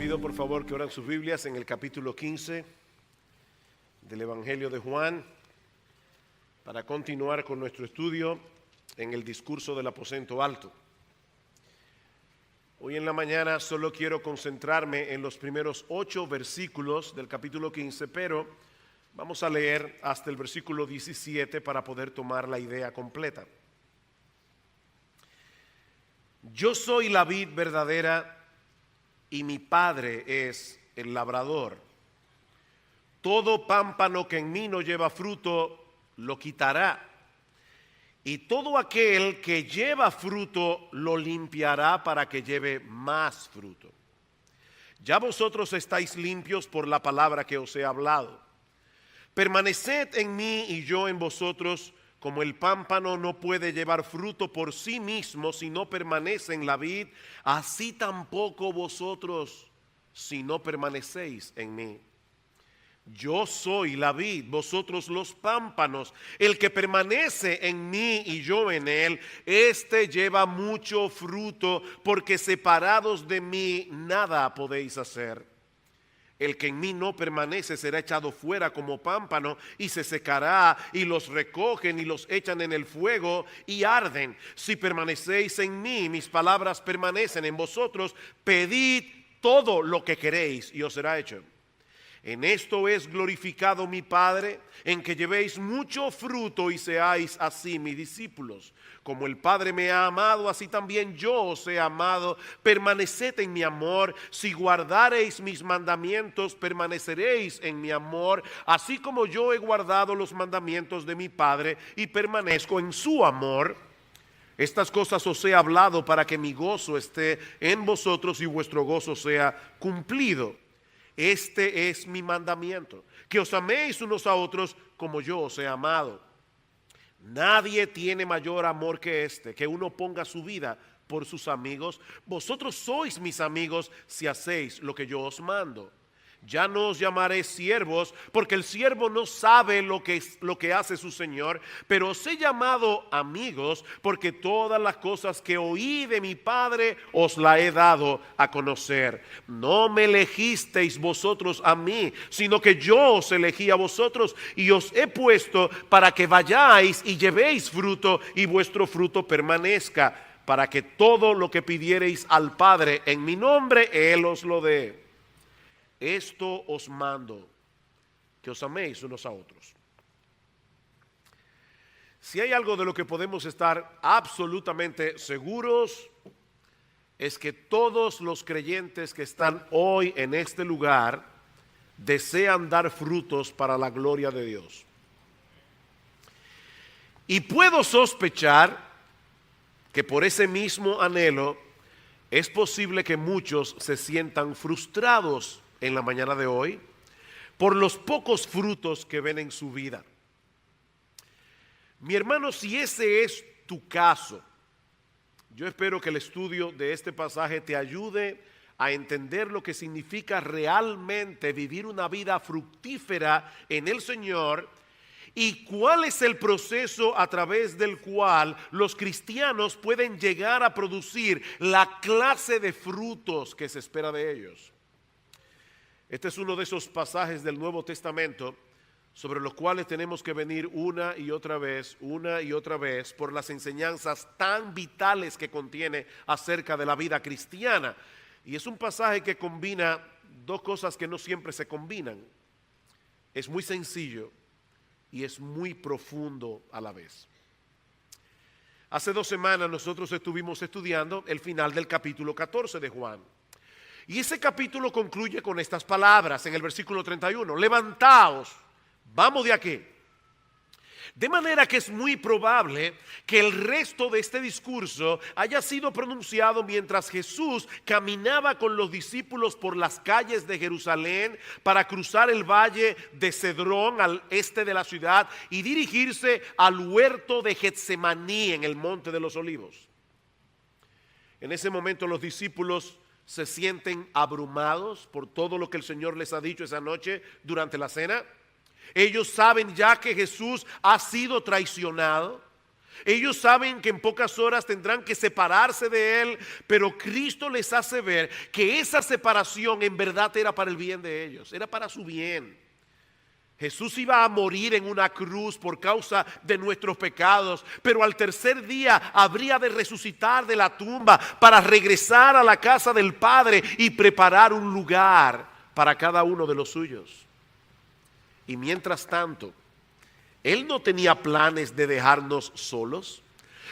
pido por favor que abran sus Biblias en el capítulo 15 del Evangelio de Juan para continuar con nuestro estudio en el discurso del aposento alto. Hoy en la mañana solo quiero concentrarme en los primeros 8 versículos del capítulo 15, pero vamos a leer hasta el versículo 17 para poder tomar la idea completa. Yo soy la vid verdadera y mi Padre es el labrador. Todo pámpano que en mí no lleva fruto, lo quitará. Y todo aquel que lleva fruto, lo limpiará para que lleve más fruto. Ya vosotros estáis limpios por la palabra que os he hablado. Permaneced en mí y yo en vosotros. Como el pámpano no puede llevar fruto por sí mismo si no permanece en la vid, así tampoco vosotros si no permanecéis en mí. Yo soy la vid, vosotros los pámpanos. El que permanece en mí y yo en él, éste lleva mucho fruto, porque separados de mí nada podéis hacer. El que en mí no permanece será echado fuera como pámpano y se secará, y los recogen y los echan en el fuego y arden. Si permanecéis en mí, mis palabras permanecen en vosotros, pedid todo lo que queréis y os será hecho. En esto es glorificado mi Padre, en que llevéis mucho fruto y seáis así mis discípulos. Como el Padre me ha amado, así también yo os he amado. Permaneced en mi amor. Si guardareis mis mandamientos, permaneceréis en mi amor, así como yo he guardado los mandamientos de mi Padre y permanezco en su amor. Estas cosas os he hablado para que mi gozo esté en vosotros y vuestro gozo sea cumplido. Este es mi mandamiento, que os améis unos a otros como yo os he amado. Nadie tiene mayor amor que este, que uno ponga su vida por sus amigos. Vosotros sois mis amigos si hacéis lo que yo os mando. Ya no os llamaré siervos, porque el siervo no sabe lo que hace su señor, pero os he llamado amigos, porque todas las cosas que oí de mi Padre os la he dado a conocer. No me elegisteis vosotros a mí, sino que yo os elegí a vosotros y os he puesto para que vayáis y llevéis fruto y vuestro fruto permanezca, para que todo lo que pidiereis al Padre en mi nombre, Él os lo dé. Esto os mando, que os améis unos a otros. Si hay algo de lo que podemos estar absolutamente seguros, es que todos los creyentes que están hoy en este lugar desean dar frutos para la gloria de Dios. Y puedo sospechar que por ese mismo anhelo es posible que muchos se sientan frustrados en la mañana de hoy por los pocos frutos que ven en su vida. Mi hermano, si ese es tu caso, yo espero que el estudio de este pasaje te ayude a entender lo que significa realmente vivir una vida fructífera en el Señor y cuál es el proceso a través del cual los cristianos pueden llegar a producir la clase de frutos que se espera de ellos. Este es uno de esos pasajes del Nuevo Testamento sobre los cuales tenemos que venir una y otra vez, por las enseñanzas tan vitales que contiene acerca de la vida cristiana. Y es un pasaje que combina dos cosas que no siempre se combinan. Es muy sencillo y es muy profundo a la vez. Hace 2 semanas nosotros estuvimos estudiando el final del capítulo 14 de Juan. Y ese capítulo concluye con estas palabras en el versículo 31. Levantaos, vamos de aquí. De manera que es muy probable que el resto de este discurso haya sido pronunciado mientras Jesús caminaba con los discípulos por las calles de Jerusalén para cruzar el valle de Cedrón al este de la ciudad y dirigirse al huerto de Getsemaní en el monte de los Olivos. En ese momento los discípulos se sienten abrumados por todo lo que el Señor les ha dicho esa noche durante la cena. Ellos saben ya que Jesús ha sido traicionado. Ellos saben que en pocas horas tendrán que separarse de Él, pero Cristo les hace ver que esa separación en verdad era para el bien de ellos, era para su bien. Jesús iba a morir en una cruz por causa de nuestros pecados, pero al tercer día habría de resucitar de la tumba para regresar a la casa del Padre y preparar un lugar para cada uno de los suyos. Y mientras tanto, Él no tenía planes de dejarnos solos,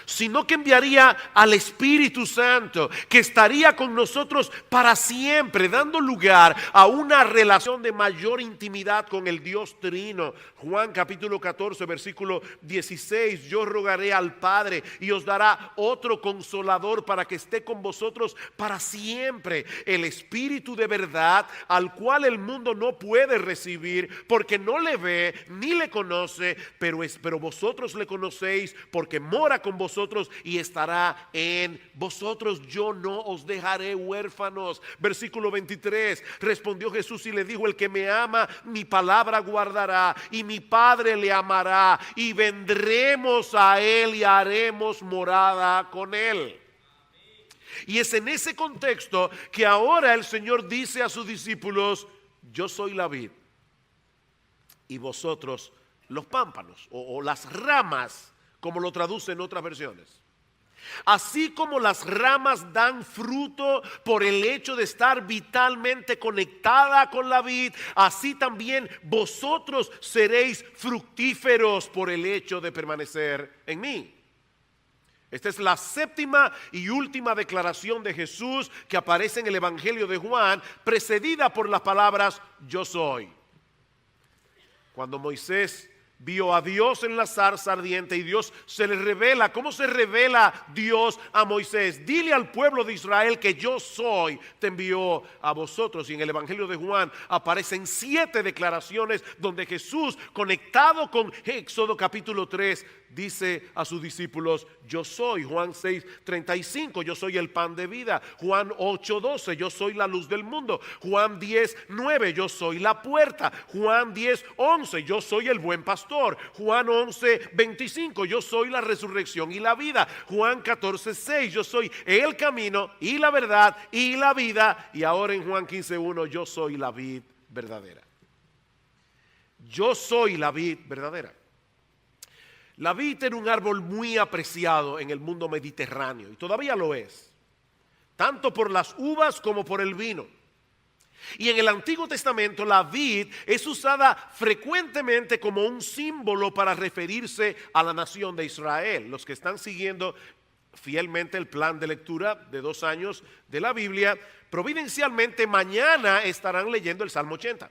sino que enviaría al Espíritu Santo, que estaría con nosotros para siempre, dando lugar a una relación de mayor intimidad con el Dios Trino. Juan capítulo 14, versículo 16, yo rogaré al Padre y os dará otro consolador para que esté con vosotros para siempre, el Espíritu de verdad, al cual el mundo no puede recibir porque no le ve ni le conoce, pero vosotros le conocéis porque mora con vosotros y estará en vosotros. Yo no os dejaré huérfanos. Versículo 23, respondió Jesús y le dijo: el que me ama, mi palabra guardará, y mi Padre le amará, y vendremos a él y haremos morada con él. Y es en ese contexto que ahora el Señor dice a sus discípulos: yo soy la vid y vosotros los pámpanos, o las ramas, como lo traduce en otras versiones. Así como las ramas dan fruto por el hecho de estar vitalmente conectada con la vid, así también vosotros seréis fructíferos por el hecho de permanecer en mí. Esta es la séptima y última declaración de Jesús que aparece en el Evangelio de Juan, precedida por las palabras yo soy. Cuando Moisés vio a Dios en la zarza ardiente y Dios se le revela. ¿Cómo se revela Dios a Moisés? Dile al pueblo de Israel que yo soy, te envió a vosotros. Y en el Evangelio de Juan aparecen 7 declaraciones donde Jesús, conectado con Éxodo capítulo 3, dice a sus discípulos: yo soy. Juan 6:35, yo soy el pan de vida. Juan 8:12, yo soy la luz del mundo. Juan 10:9, yo soy la puerta. Juan 10:11, yo soy el buen pastor. Juan 11:25, yo soy la resurrección y la vida. Juan 14:6, yo soy el camino y la verdad y la vida. Y ahora en Juan 15:1, yo soy la vid verdadera. Yo soy la vid verdadera. La vid era un árbol muy apreciado en el mundo mediterráneo y todavía lo es, tanto por las uvas como por el vino. Y en el Antiguo Testamento la vid es usada frecuentemente como un símbolo para referirse a la nación de Israel. Los que están siguiendo fielmente el plan de lectura de 2 años de la Biblia, providencialmente mañana estarán leyendo el Salmo 80.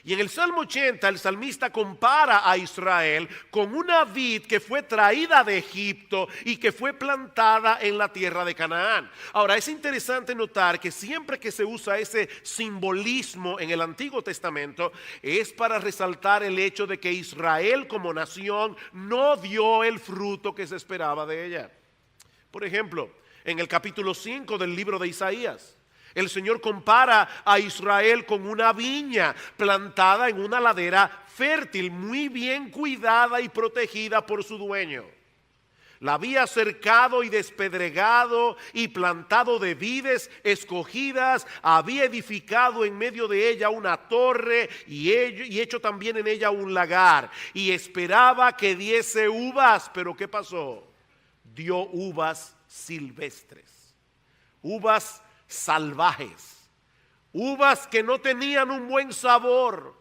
Y en el Salmo 80 el salmista compara a Israel con una vid que fue traída de Egipto y que fue plantada en la tierra de Canaán. Ahora es interesante notar que siempre que se usa ese simbolismo en el Antiguo Testamento es para resaltar el hecho de que Israel como nación no dio el fruto que se esperaba de ella. Por ejemplo, en el capítulo 5 del libro de Isaías, el Señor compara a Israel con una viña plantada en una ladera fértil, muy bien cuidada y protegida por su dueño. La había cercado y despedregado y plantado de vides escogidas, había edificado en medio de ella una torre y hecho también en ella un lagar. Y esperaba que diese uvas, pero ¿qué pasó? Dio uvas silvestres, uvas salvajes, uvas que no tenían un buen sabor.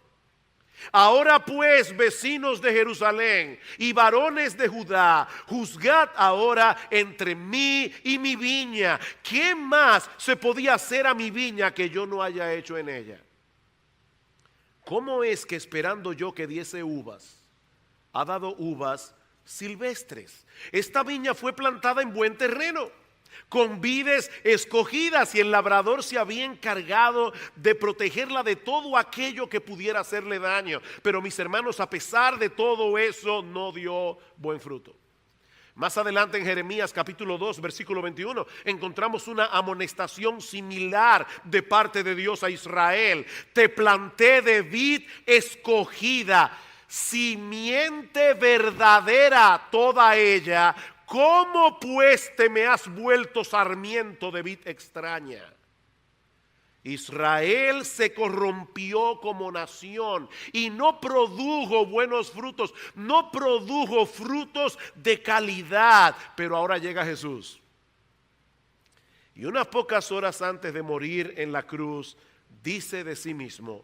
Ahora pues, vecinos de Jerusalén y varones de Judá, juzgad ahora entre mí y mi viña. ¿Qué más se podía hacer a mi viña que yo no haya hecho en ella? ¿Cómo es que esperando yo que diese uvas, ha dado uvas silvestres? Esta viña fue plantada en buen terreno, con vides escogidas, y el labrador se había encargado de protegerla de todo aquello que pudiera hacerle daño. Pero mis hermanos, a pesar de todo eso, no dio buen fruto. Más adelante en Jeremías capítulo 2 versículo 21 encontramos una amonestación similar de parte de Dios a Israel. Te planté de vid escogida, simiente verdadera toda ella, ¿cómo pues te me has vuelto sarmiento de vid extraña? Israel se corrompió como nación y no produjo buenos frutos, no produjo frutos de calidad, pero ahora llega Jesús. Y unas pocas horas antes de morir en la cruz, dice de sí mismo: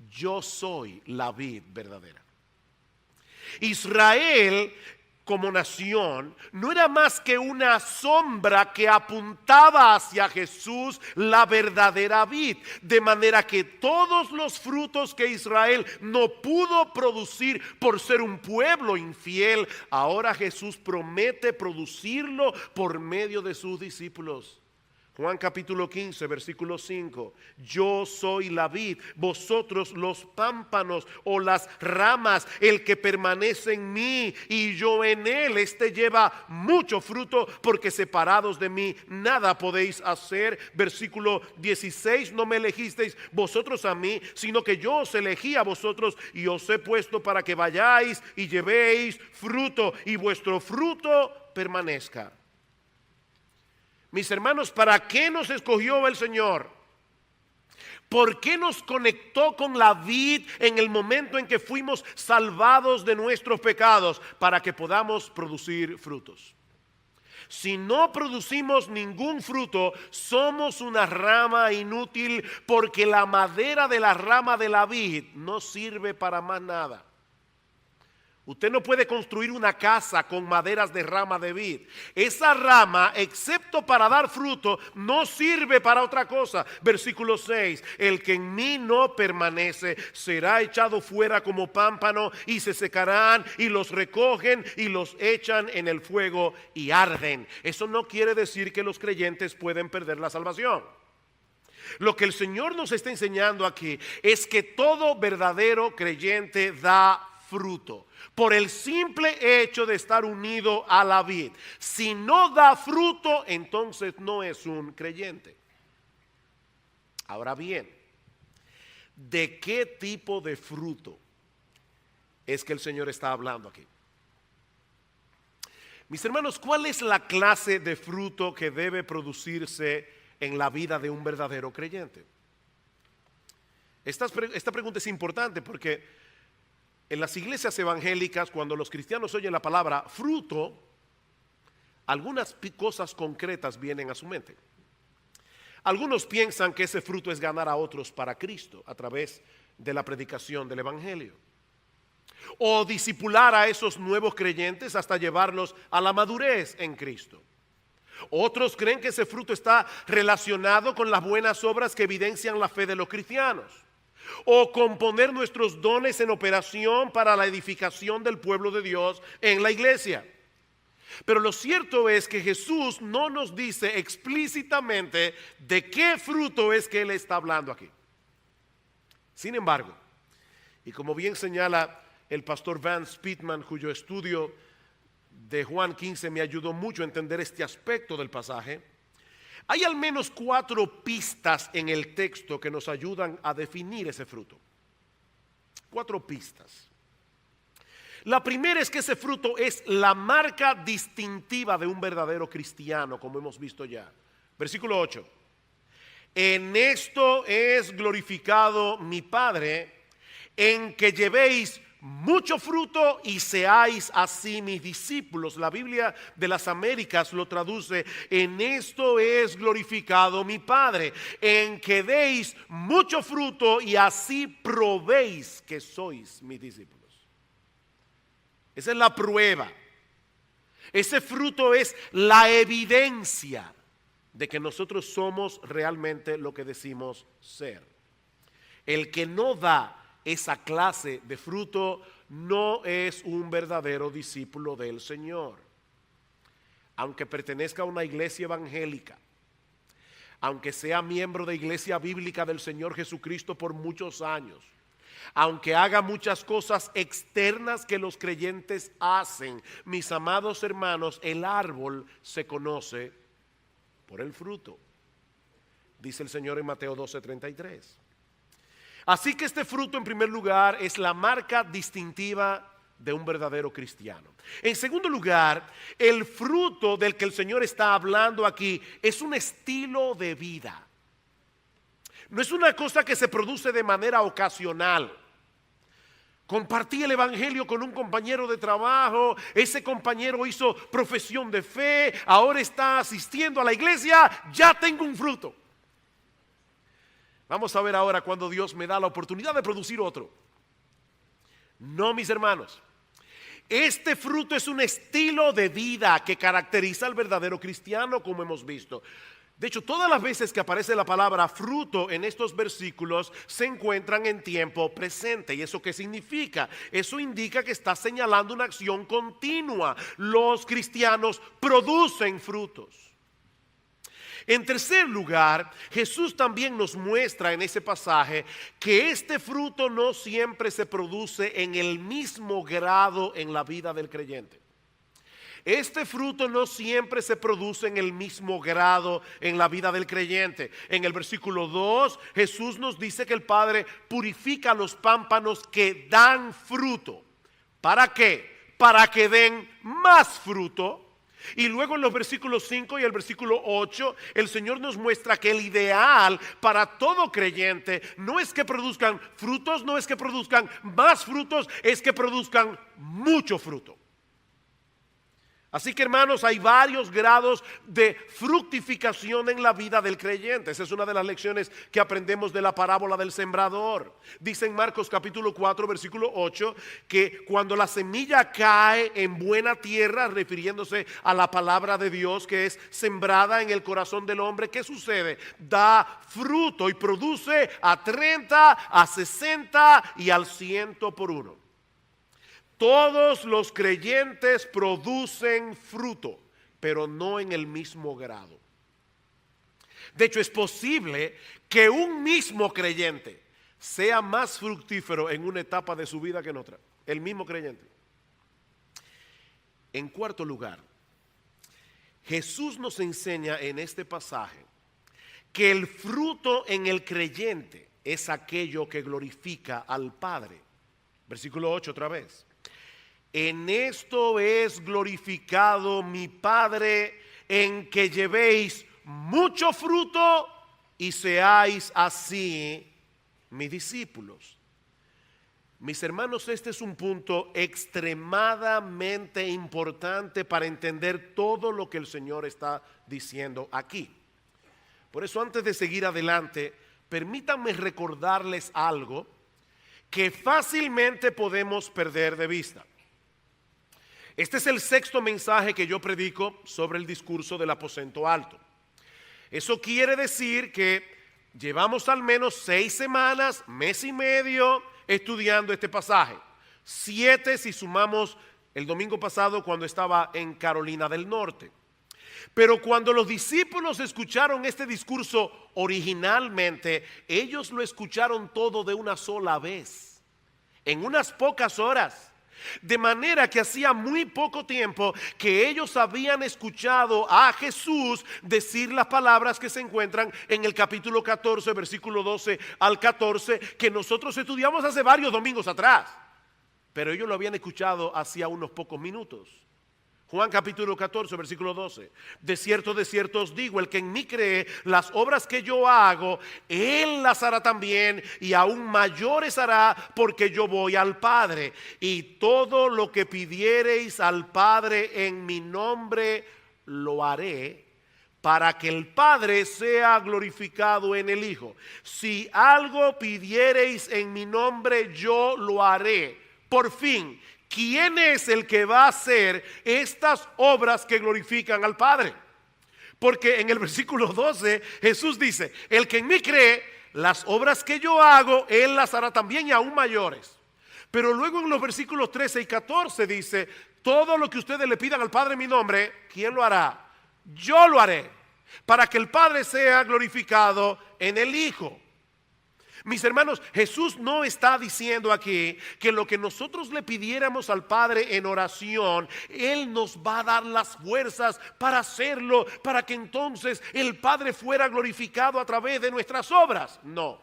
yo soy la vid verdadera. Israel como nación no era más que una sombra que apuntaba hacia Jesús, la verdadera vid, de manera que todos los frutos que Israel no pudo producir por ser un pueblo infiel, ahora Jesús promete producirlo por medio de sus discípulos. Juan capítulo 15, versículo 5. Yo soy la vid, vosotros los pámpanos o las ramas. El que permanece en mí y yo en él, este lleva mucho fruto, porque separados de mí nada podéis hacer. Versículo 16. No me elegisteis vosotros a mí, sino que yo os elegí a vosotros y os he puesto para que vayáis y llevéis fruto y vuestro fruto permanezca. Mis hermanos, ¿para qué nos escogió el Señor? ¿Por qué nos conectó con la vid en el momento en que fuimos salvados de nuestros pecados? Para que podamos producir frutos. Si no producimos ningún fruto, somos una rama inútil, porque la madera de la rama de la vid no sirve para más nada. Usted no puede construir una casa con maderas de rama de vid. Esa rama, excepto para dar fruto, no sirve para otra cosa. Versículo 6. El que en mí no permanece será echado fuera como pámpano y se secarán, y los recogen y los echan en el fuego y arden. Eso no quiere decir que los creyentes pueden perder la salvación. Lo que el Señor nos está enseñando aquí es que todo verdadero creyente da fruto, por el simple hecho de estar unido a la vid. Si no da fruto, entonces no es un creyente. Ahora bien, ¿de qué tipo de fruto es que el Señor está hablando aquí? Mis hermanos, ¿cuál es la clase de fruto que debe producirse en la vida de un verdadero creyente? Esta pregunta es importante porque en las iglesias evangélicas, cuando los cristianos oyen la palabra fruto, algunas cosas concretas vienen a su mente. Algunos piensan que ese fruto es ganar a otros para Cristo a través de la predicación del evangelio, o discipular a esos nuevos creyentes hasta llevarlos a la madurez en Cristo. Otros creen que ese fruto está relacionado con las buenas obras que evidencian la fe de los cristianos, o con poner nuestros dones en operación para la edificación del pueblo de Dios en la iglesia. Pero lo cierto es que Jesús no nos dice explícitamente de qué fruto es que Él está hablando aquí. Sin embargo, y como bien señala el pastor Vance Pitman, cuyo estudio de Juan 15 me ayudó mucho a entender este aspecto del pasaje, hay al menos 4 pistas en el texto que nos ayudan a definir ese fruto. 4 pistas. La primera es que ese fruto es la marca distintiva de un verdadero cristiano, como hemos visto ya. Versículo 8. En esto es glorificado mi Padre, en que llevéis mucho fruto y seáis así mis discípulos. La Biblia de las Américas lo traduce: en esto es glorificado mi Padre, en que deis mucho fruto y así probéis que sois mis discípulos. Esa es la prueba. Ese fruto es la evidencia de que nosotros somos realmente lo que decimos ser. El que no da esa clase de fruto no es un verdadero discípulo del Señor. Aunque pertenezca a una iglesia evangélica, aunque sea miembro de iglesia bíblica del Señor Jesucristo por muchos años, aunque haga muchas cosas externas que los creyentes hacen, mis amados hermanos, el árbol se conoce por el fruto, dice el Señor en Mateo 12:33. Así que este fruto, en primer lugar, es la marca distintiva de un verdadero cristiano. En segundo lugar, el fruto del que el Señor está hablando aquí es un estilo de vida. No es una cosa que se produce de manera ocasional. Compartí el evangelio con un compañero de trabajo, ese compañero hizo profesión de fe, ahora está asistiendo a la iglesia, ya tengo un fruto. Vamos a ver ahora cuando Dios me da la oportunidad de producir otro. No, mis hermanos. Este fruto es un estilo de vida que caracteriza al verdadero cristiano, como hemos visto. De hecho, todas las veces que aparece la palabra fruto en estos versículos se encuentran en tiempo presente. ¿Y eso qué significa? Eso indica que está señalando una acción continua. Los cristianos producen frutos. En tercer lugar, Jesús también nos muestra en ese pasaje que este fruto no siempre se produce en el mismo grado en la vida del creyente. Este fruto no siempre se produce en el mismo grado en la vida del creyente. En el versículo 2, Jesús nos dice que el Padre purifica los pámpanos que dan fruto. ¿Para qué? Para que den más fruto. Y luego en los versículos 5 y el versículo 8, el Señor nos muestra que el ideal para todo creyente no es que produzcan frutos, no es que produzcan más frutos, es que produzcan mucho fruto. Así que, hermanos, hay varios grados de fructificación en la vida del creyente. Esa es una de las lecciones que aprendemos de la parábola del sembrador. Dice en Marcos capítulo 4 versículo 8 que cuando la semilla cae en buena tierra, refiriéndose a la palabra de Dios que es sembrada en el corazón del hombre, ¿qué sucede? Da fruto y produce a 30, a 60 y al 100 por uno. Todos los creyentes producen fruto, pero no en el mismo grado. De hecho, es posible que un mismo creyente sea más fructífero en una etapa de su vida que en otra. El mismo creyente. En cuarto lugar, Jesús nos enseña en este pasaje que el fruto en el creyente es aquello que glorifica al Padre. Versículo 8 otra vez. En esto es glorificado mi Padre, en que llevéis mucho fruto y seáis así mis discípulos. Mis hermanos, este es un punto extremadamente importante para entender todo lo que el Señor está diciendo aquí. Por eso, antes de seguir adelante, permítanme recordarles algo que fácilmente podemos perder de vista. Este es el sexto mensaje que yo predico sobre el discurso del aposento alto. Eso quiere decir que llevamos al menos 6 semanas, mes y medio estudiando este pasaje. 7 si sumamos el domingo pasado cuando estaba en Carolina del Norte. Pero cuando los discípulos escucharon este discurso originalmente, ellos lo escucharon todo de una sola vez, en unas pocas horas. De manera que hacía muy poco tiempo que ellos habían escuchado a Jesús decir las palabras que se encuentran en el capítulo 14, versículo 12 al 14, que nosotros estudiamos hace varios domingos atrás. Pero ellos lo habían escuchado hacía unos pocos minutos. Juan capítulo 14, versículo 12. De cierto os digo, el que en mí cree, las obras que yo hago, él las hará también, y aún mayores hará, porque yo voy al Padre. Y todo lo que pidiereis al Padre en mi nombre, lo haré, para que el Padre sea glorificado en el Hijo. Si algo pidiereis en mi nombre, yo lo haré. Por fin, ¿quién es el que va a hacer estas obras que glorifican al Padre? Porque en el versículo 12 Jesús dice, el que en mí cree, las obras que yo hago, él las hará también y aún mayores. Pero luego en los versículos 13 y 14 dice, todo lo que ustedes le pidan al Padre en mi nombre, ¿quién lo hará? Yo lo haré, para que el Padre sea glorificado en el Hijo. Mis hermanos, Jesús no está diciendo aquí que lo que nosotros le pidiéramos al Padre en oración, Él nos va a dar las fuerzas para hacerlo, para que entonces el Padre fuera glorificado a través de nuestras obras. No.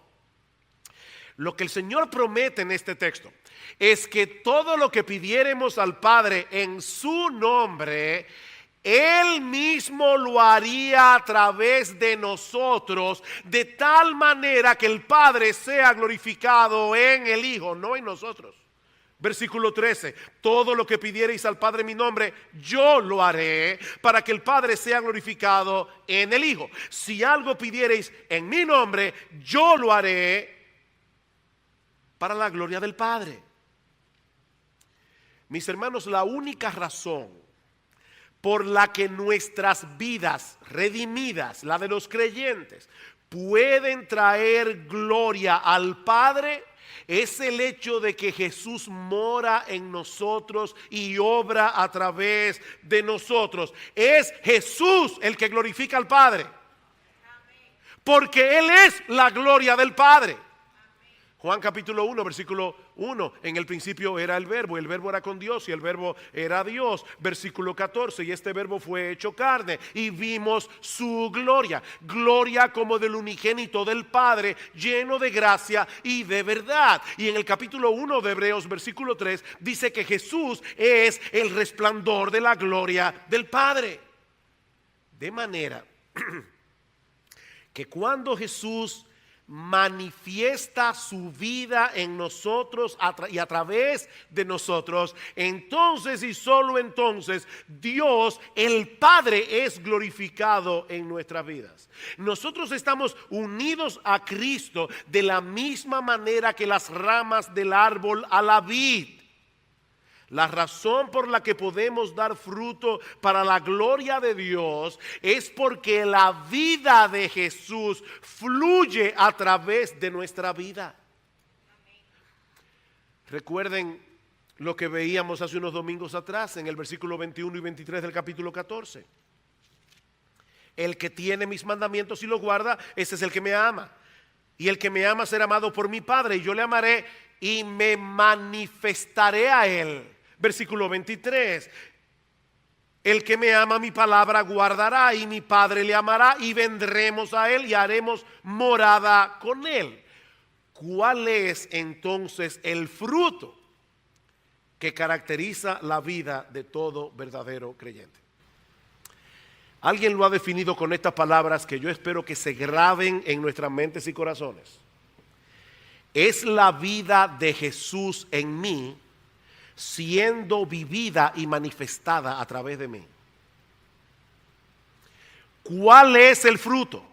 Lo que el Señor promete en este texto es que todo lo que pidiéremos al Padre en su nombre, Él mismo lo haría a través de nosotros, de tal manera que el Padre sea glorificado en el Hijo, no en nosotros. Versículo 13, todo lo que pidiereis al Padre en mi nombre, yo lo haré para que el Padre sea glorificado en el Hijo. Si algo pidiereis en mi nombre, yo lo haré para la gloria del Padre. Mis hermanos, la única razón por la que nuestras vidas redimidas, la de los creyentes, pueden traer gloria al Padre, es el hecho de que Jesús mora en nosotros y obra a través de nosotros. Es Jesús el que glorifica al Padre, porque Él es la gloria del Padre. Juan capítulo 1, versículo 1, en el principio era el verbo, y el verbo era con Dios, y el verbo era Dios. Versículo 14, y este verbo fue hecho carne, y vimos su gloria, gloria como del unigénito del Padre, lleno de gracia y de verdad. Y en el capítulo 1 de Hebreos, versículo 3, dice que Jesús es el resplandor de la gloria del Padre. De manera que cuando Jesús manifiesta su vida en nosotros y a través de nosotros, entonces y solo entonces Dios el Padre es glorificado en nuestras vidas. Nosotros estamos unidos a Cristo de la misma manera que las ramas del árbol a la vid. La razón por la que podemos dar fruto para la gloria de Dios es porque la vida de Jesús fluye a través de nuestra vida. Recuerden lo que veíamos hace unos domingos atrás en el versículo 21 y 23 del capítulo 14. El que tiene mis mandamientos y los guarda, ese es el que me ama. Y el que me ama será amado por mi Padre, y yo le amaré y me manifestaré a él. Versículo 23, el que me ama mi palabra guardará, y mi Padre le amará, y vendremos a él y haremos morada con él. ¿Cuál es entonces el fruto que caracteriza la vida de todo verdadero creyente? Alguien lo ha definido con estas palabras que yo espero que se graben en nuestras mentes y corazones. Es la vida de Jesús en mí, siendo vivida y manifestada a través de mí. ¿Cuál es el fruto?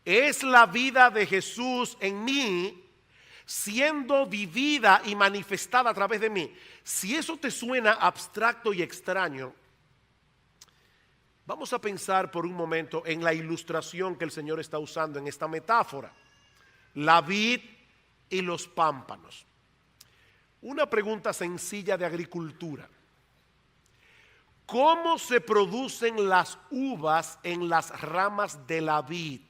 Es la vida de Jesús en mí, siendo vivida y manifestada a través de mí. Si eso te suena abstracto y extraño, vamos a pensar por un momento en la ilustración que el Señor está usando en esta metáfora: la vid y los pámpanos. Una pregunta sencilla de agricultura: ¿cómo se producen las uvas en las ramas de la vid?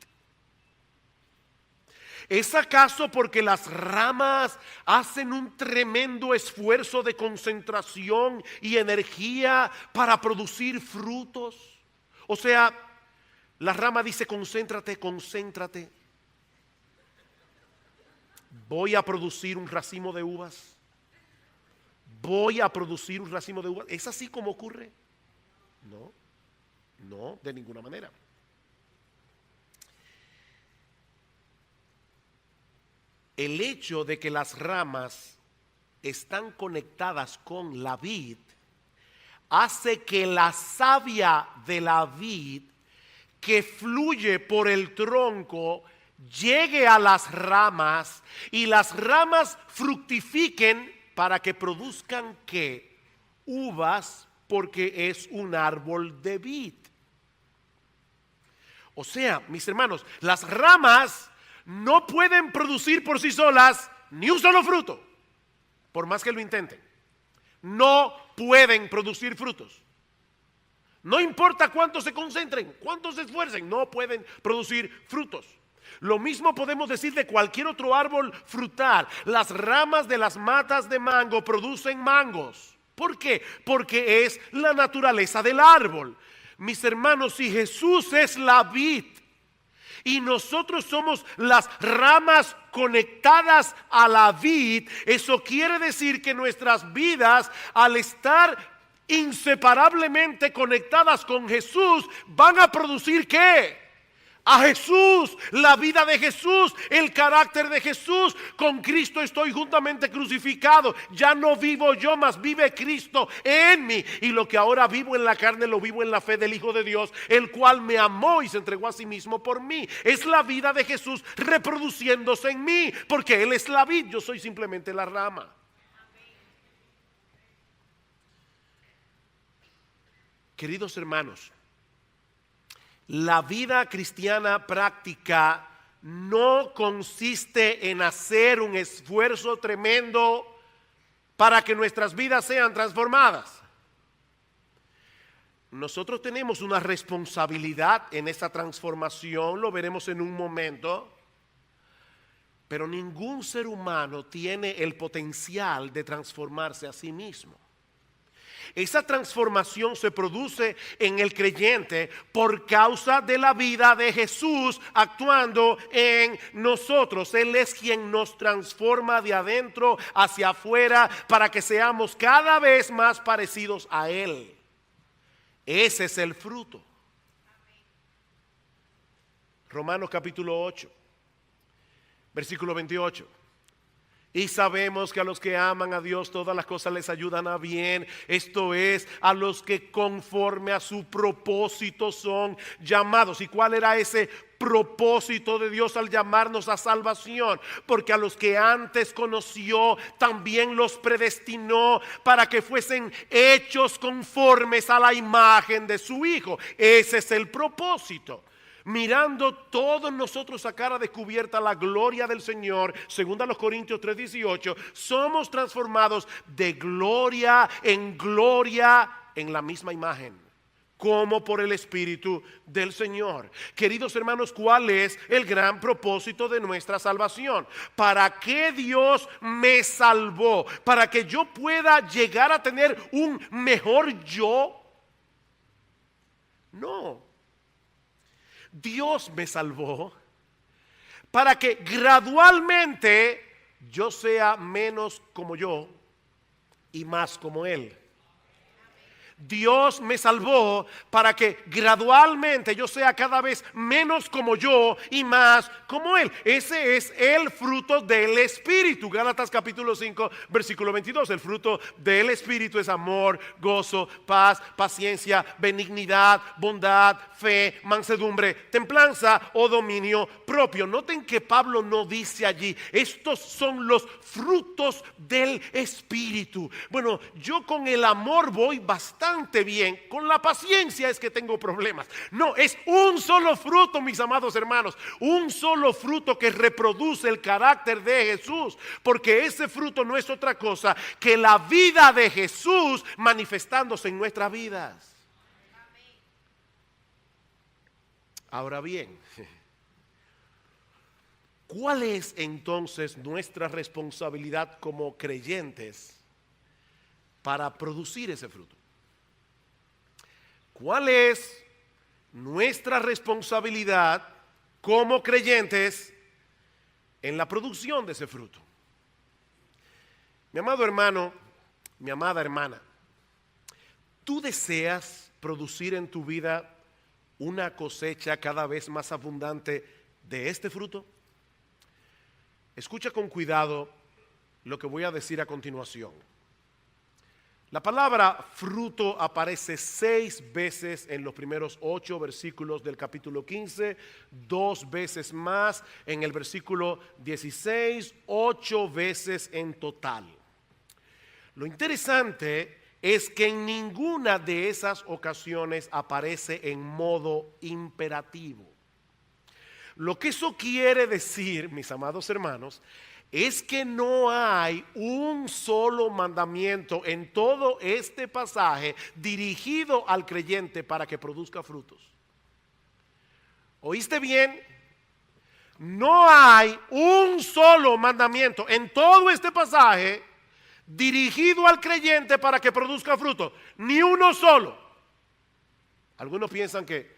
¿Es acaso porque las ramas hacen un tremendo esfuerzo de concentración y energía para producir frutos? O sea, la rama dice: concéntrate, concéntrate. Voy a producir un racimo de uvas. Voy a producir un racimo de uvas. ¿Es así como ocurre? No, no, de ninguna manera. El hecho de que las ramas están conectadas con la vid hace que la savia de la vid que fluye por el tronco llegue a las ramas y las ramas fructifiquen para que produzcan ¿qué? Uvas, porque es un árbol de vid. O sea, mis hermanos, las ramas no pueden producir por sí solas ni un solo fruto, por más que lo intenten. No pueden producir frutos. No importa cuánto se concentren, cuánto se esfuercen, no pueden producir frutos. Lo mismo podemos decir de cualquier otro árbol frutal. Las ramas de las matas de mango producen mangos. ¿Por qué? Porque es la naturaleza del árbol. Mis hermanos, si Jesús es la vid y nosotros somos las ramas conectadas a la vid, eso quiere decir que nuestras vidas, al estar inseparablemente conectadas con Jesús, van a producir ¿qué? A Jesús, la vida de Jesús, el carácter de Jesús. Con Cristo estoy juntamente crucificado. Ya no vivo yo, mas vive Cristo en mí. Y lo que ahora vivo en la carne, lo vivo en la fe del Hijo de Dios, el cual me amó y se entregó a sí mismo por mí. Es la vida de Jesús reproduciéndose en mí, porque Él es la vid, yo soy simplemente la rama. Queridos hermanos, la vida cristiana práctica no consiste en hacer un esfuerzo tremendo para que nuestras vidas sean transformadas. Nosotros tenemos una responsabilidad en esa transformación, lo veremos en un momento, pero ningún ser humano tiene el potencial de transformarse a sí mismo. Esa transformación se produce en el creyente por causa de la vida de Jesús actuando en nosotros. Él es quien nos transforma de adentro hacia afuera para que seamos cada vez más parecidos a Él. Ese es el fruto. Romanos capítulo 8, versículo 28. Y sabemos que a los que aman a Dios todas las cosas les ayudan a bien. Esto es, a los que conforme a su propósito son llamados. ¿Y cuál era ese propósito de Dios al llamarnos a salvación? Porque a los que antes conoció también los predestinó para que fuesen hechos conformes a la imagen de su Hijo. Ese es el propósito. Mirando todos nosotros a cara descubierta la gloria del Señor, según a los Corintios 3:18, somos transformados de gloria en la misma imagen, como por el Espíritu del Señor. Queridos hermanos, ¿cuál es el gran propósito de nuestra salvación? ¿Para qué Dios me salvó? ¿Para que yo pueda llegar a tener un mejor yo? No. Dios me salvó para que gradualmente yo sea menos como yo y más como Él. Dios me salvó para que gradualmente yo sea cada vez menos como yo y más como Él. Ese es el fruto del Espíritu. Gálatas capítulo 5, versículo 22. El fruto del Espíritu es amor, gozo, paz, paciencia, benignidad, bondad, fe, mansedumbre, templanza o dominio propio. Noten que Pablo no dice allí, estos son los frutos del Espíritu. Bueno, yo con el amor voy bastante bien, con la paciencia es que tengo problemas. No, es un solo fruto, mis amados hermanos, un solo fruto que reproduce el carácter de Jesús, porque ese fruto no es otra cosa que la vida de Jesús manifestándose en nuestras vidas. Ahora bien, ¿cuál es entonces nuestra responsabilidad como creyentes para producir ese fruto? ¿Cuál es nuestra responsabilidad como creyentes en la producción de ese fruto? Mi amado hermano, mi amada hermana, ¿tú deseas producir en tu vida una cosecha cada vez más abundante de este fruto? Escucha con cuidado lo que voy a decir a continuación. La palabra fruto aparece 6 veces en los primeros 8 versículos del capítulo 15, 2 veces más en el versículo 16, 8 veces en total. Lo interesante es que en ninguna de esas ocasiones aparece en modo imperativo. Lo que eso quiere decir, mis amados hermanos, es que no hay un solo mandamiento en todo este pasaje dirigido al creyente para que produzca frutos. ¿Oíste bien? No hay un solo mandamiento en todo este pasaje dirigido al creyente para que produzca frutos. Ni uno solo. Algunos piensan que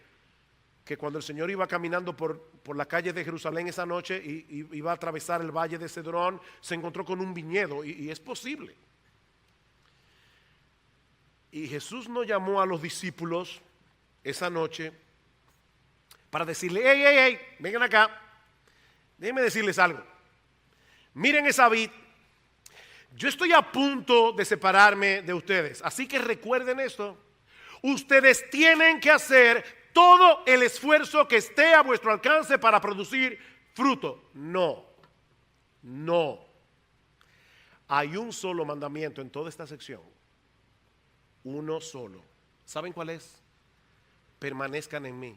que cuando el Señor iba caminando por las calles de Jerusalén esa noche y iba a atravesar el valle de Cedrón, se encontró con un viñedo, y es posible. Y Jesús no llamó a los discípulos esa noche para decirle: hey, vengan acá, déjenme decirles algo. Miren esa vid, yo estoy a punto de separarme de ustedes, así que recuerden esto. Ustedes tienen que hacer todo el esfuerzo que esté a vuestro alcance para producir fruto. No. Hay un solo mandamiento en toda esta sección. Uno solo. ¿Saben cuál es? Permanezcan en mí.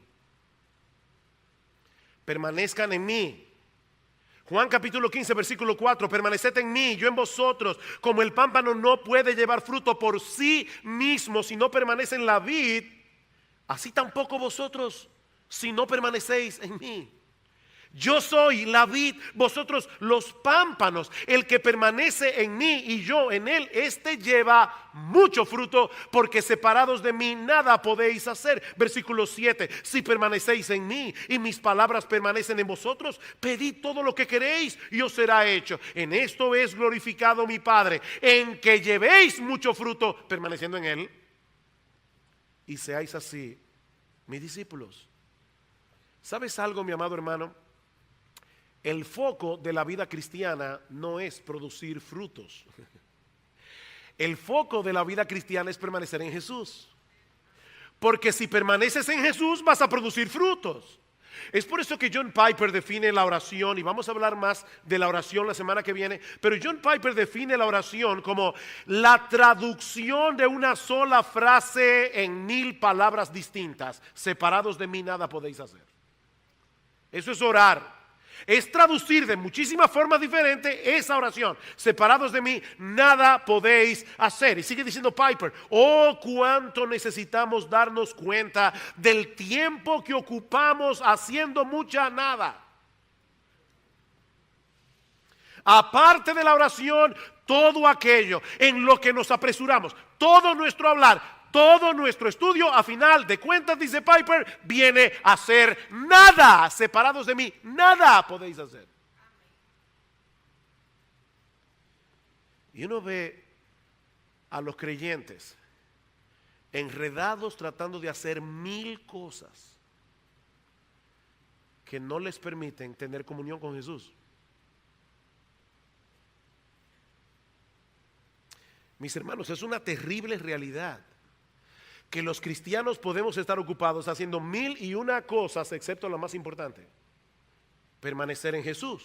Permanezcan en mí. Juan capítulo 15 versículo 4: permaneced en mí, yo en vosotros. Como el pámpano no puede llevar fruto por sí mismo si no permanece en la vid, así tampoco vosotros si no permanecéis en mí. Yo soy la vid, vosotros los pámpanos. El que permanece en mí y yo en él, este lleva mucho fruto, porque separados de mí nada podéis hacer. Versículo 7: si permanecéis en mí y mis palabras permanecen en vosotros, pedid todo lo que queréis y os será hecho. En esto es glorificado mi Padre, en que llevéis mucho fruto permaneciendo en él, y seáis así mis discípulos. ¿Sabes algo, mi amado hermano? El foco de la vida cristiana no es producir frutos. El foco de la vida cristiana es permanecer en Jesús. Porque si permaneces en Jesús vas a producir frutos. Es por eso que John Piper define la oración, y vamos a hablar más de la oración la semana que viene, pero John Piper define la oración como la traducción de una sola frase en 1000 palabras distintas. Separados de mí nada podéis hacer. Eso es orar. Es traducir de muchísimas formas diferentes esa oración. Separados de mí, nada podéis hacer. Y sigue diciendo Piper: oh, cuánto necesitamos darnos cuenta del tiempo que ocupamos haciendo mucha nada. Aparte de la oración, todo aquello en lo que nos apresuramos, todo nuestro hablar, todo nuestro estudio, a final de cuentas, dice Piper, viene a ser nada. Separados de mí, nada podéis hacer. Y uno ve a los creyentes enredados tratando de hacer 1000 cosas que no les permiten tener comunión con Jesús. Mis hermanos, es una terrible realidad que los cristianos podemos estar ocupados haciendo 1001 cosas, excepto la más importante: permanecer en Jesús.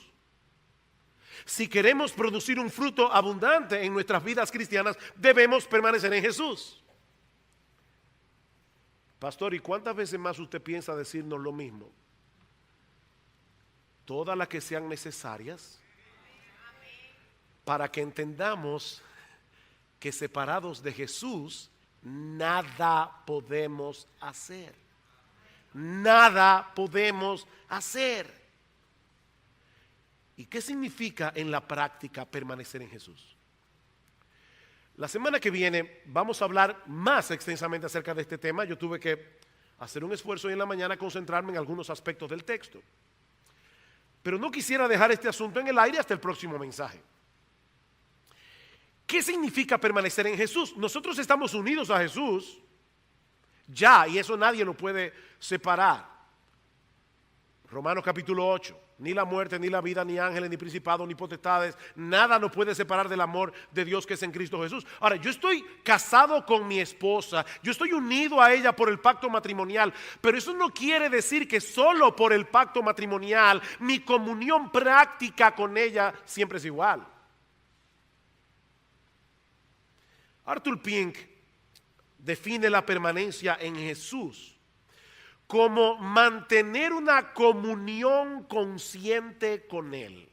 Si queremos producir un fruto abundante en nuestras vidas cristianas, debemos permanecer en Jesús. Pastor, ¿y cuántas veces más usted piensa decirnos lo mismo? Todas las que sean necesarias para que entendamos que separados de Jesús nada podemos hacer. Nada podemos hacer. ¿Y qué significa en la práctica permanecer en Jesús? La semana que viene vamos a hablar más extensamente acerca de este tema. Yo tuve que hacer un esfuerzo hoy en la mañana, concentrarme en algunos aspectos del texto. Pero no quisiera dejar este asunto en el aire hasta el próximo mensaje. ¿Qué significa permanecer en Jesús? Nosotros estamos unidos a Jesús ya, y eso nadie lo puede separar. Romanos capítulo 8: ni la muerte, ni la vida, ni ángeles, ni principados, ni potestades, nada nos puede separar del amor de Dios que es en Cristo Jesús. Ahora, yo estoy casado con mi esposa, yo estoy unido a ella por el pacto matrimonial, pero eso no quiere decir que solo por el pacto matrimonial mi comunión práctica con ella siempre es igual. Arthur Pink define la permanencia en Jesús como mantener una comunión consciente con Él.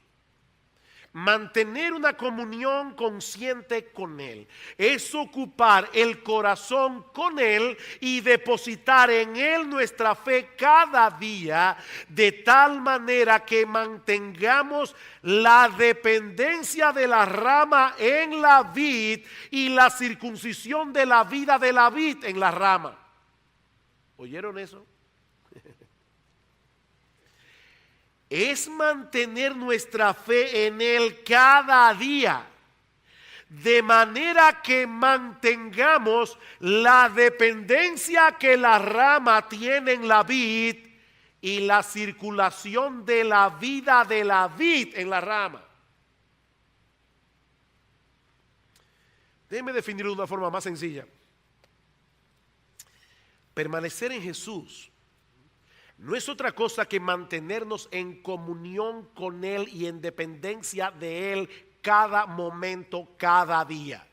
Mantener una comunión consciente con Él es ocupar el corazón con Él y depositar en Él nuestra fe cada día, de tal manera que mantengamos la dependencia de la rama en la vid y la circuncisión de la vida de la vid en la rama. ¿Oyeron eso? es mantener nuestra fe en Él cada día, de manera que mantengamos la dependencia que la rama tiene en la vid y la circulación de la vida de la vid en la rama. Déjenme definirlo de una forma más sencilla. Permanecer en Jesús no es otra cosa que mantenernos en comunión con Él y en dependencia de Él cada momento, cada día.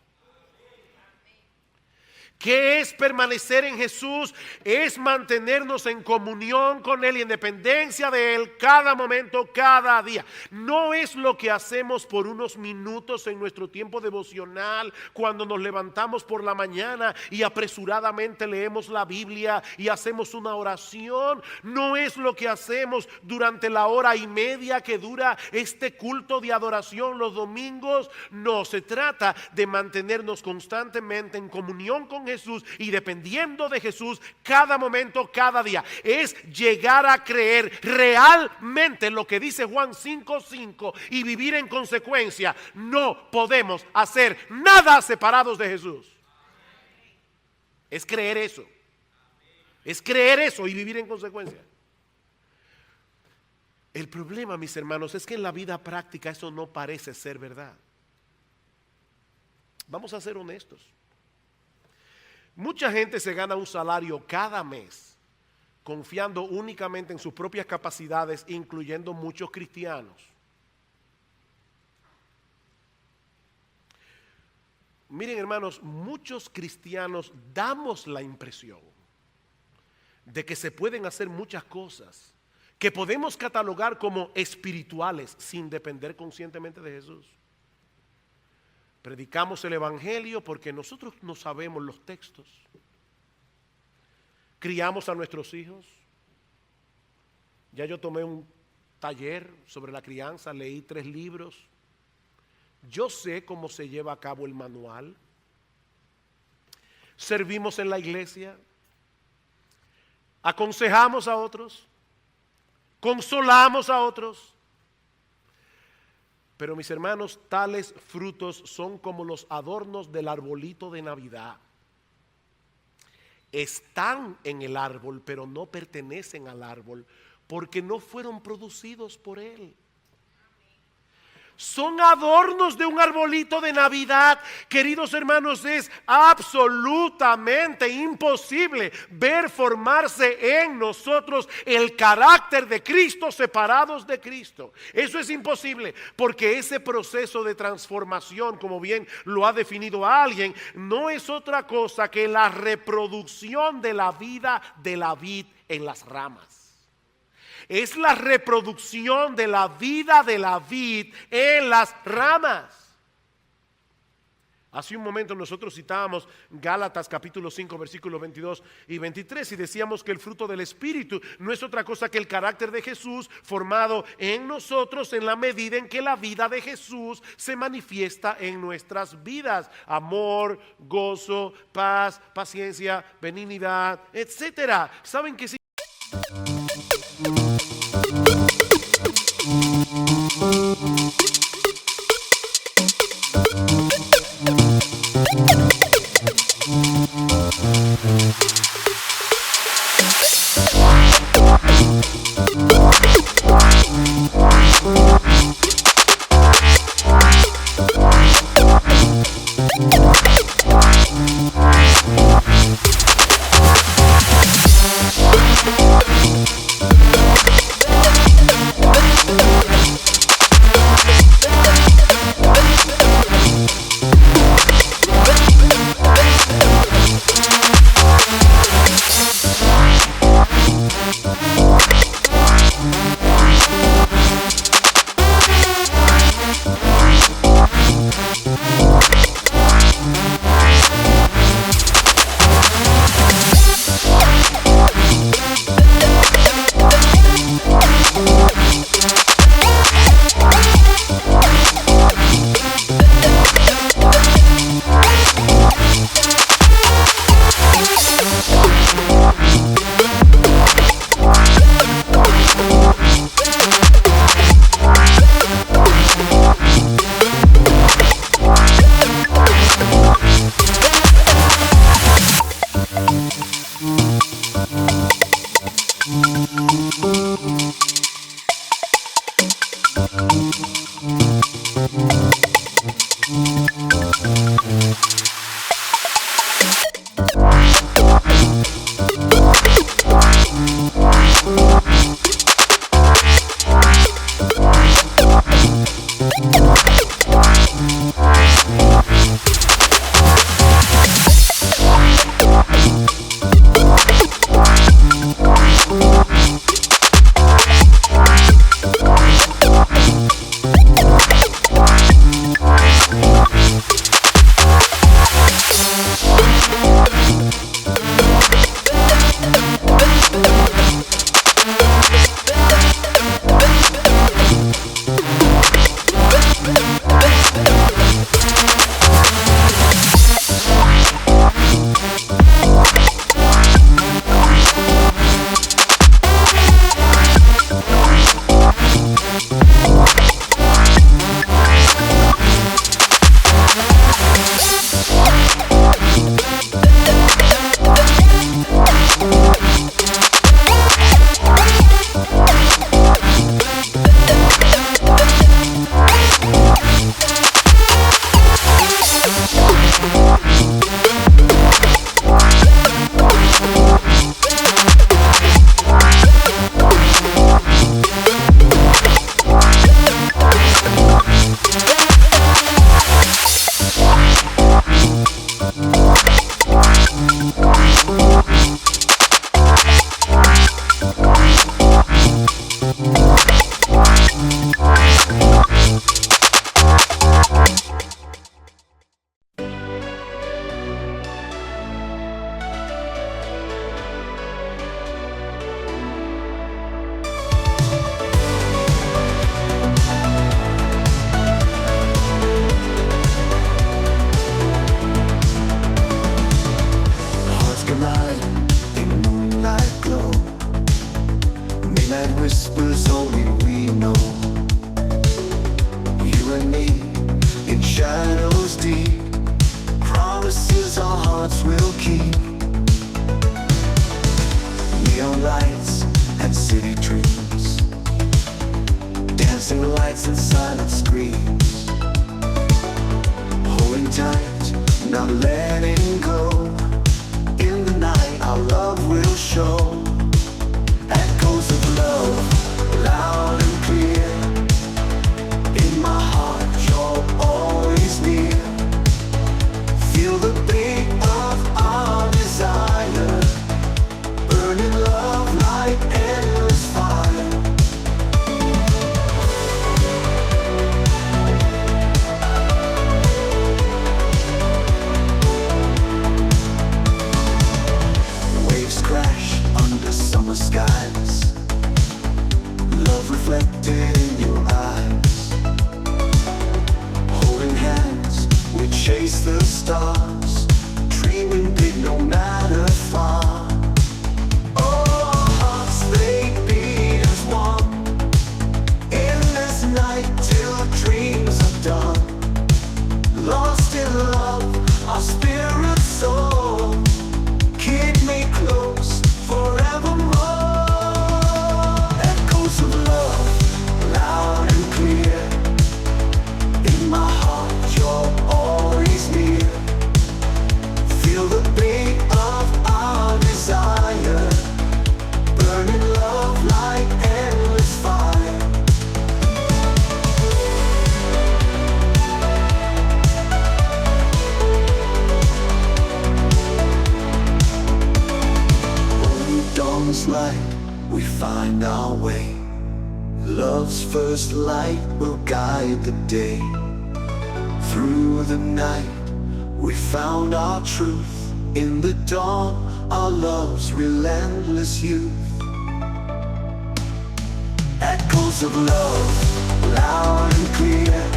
¿Qué es permanecer en Jesús? Es mantenernos en comunión con Él y en dependencia de Él cada momento, cada día. No es lo que hacemos por unos minutos en nuestro tiempo devocional, cuando nos levantamos por la mañana y apresuradamente leemos la Biblia y hacemos una oración. No es lo que hacemos durante la hora y media que dura este culto de adoración los domingos. No, se trata de mantenernos constantemente en comunión con Jesús y dependiendo de Jesús cada momento, cada día. Es llegar a creer realmente lo que dice Juan 5:5 y vivir en consecuencia. No podemos hacer nada separados de Jesús. Es creer eso. Es creer eso y vivir en consecuencia. El problema, mis hermanos, es que en la vida práctica eso no parece ser verdad. Vamos a ser honestos. Mucha gente se gana un salario cada mes confiando únicamente en sus propias capacidades, incluyendo muchos cristianos. Miren, hermanos, muchos cristianos damos la impresión de que se pueden hacer muchas cosas que podemos catalogar como espirituales sin depender conscientemente de Jesús. Predicamos el evangelio porque nosotros no sabemos los textos. Criamos a nuestros hijos. Ya yo tomé un taller sobre la crianza, leí 3 libros. Yo sé cómo se lleva a cabo el manual. Servimos en la iglesia. Aconsejamos a otros. Consolamos a otros. Pero mis hermanos, tales frutos son como los adornos del arbolito de Navidad. Están en el árbol, pero no pertenecen al árbol, porque no fueron producidos por él. Son adornos de un arbolito de Navidad. Queridos hermanos, es absolutamente imposible ver formarse en nosotros el carácter de Cristo separados de Cristo. Eso es imposible, porque ese proceso de transformación, como bien lo ha definido alguien, no es otra cosa que la reproducción de la vida de la vid en las ramas. Es la reproducción de la vida de la vid en las ramas. Hace un momento nosotros citábamos Gálatas capítulo 5 versículos 22 y 23 y decíamos que el fruto del Espíritu no es otra cosa que el carácter de Jesús formado en nosotros en la medida en que la vida de Jesús se manifiesta en nuestras vidas. Amor, gozo, paz, paciencia, benignidad, etcétera. ¿Saben que sí? Whispers only we know. You and me in shadows deep, promises our hearts will keep. Neon lights and city dreams, dancing lights and silent screams. Holding tight, not letting go. In the night our love will show. Echoes of love, loud and clear. In my heart, you're always near. Feel the beat of our desire, burning love like endless fire. Waves crash under summer skies, love reflected in your eyes. Holding hands, we chase the stars, dreaming big no matter far. Oh, our hearts, they beat as one, in this night till dreams are done. Lost in love, our spirits soar. Keep me close forevermore. Echoes of love, loud and clear. In my heart, you're always near. Feel the beat of our desire, burning love like endless fire. When dawn's light, we find our way. Love's first light will guide the day. Through the night, we found our truth. In the dawn, our love's relentless youth. Echoes of love, loud and clear.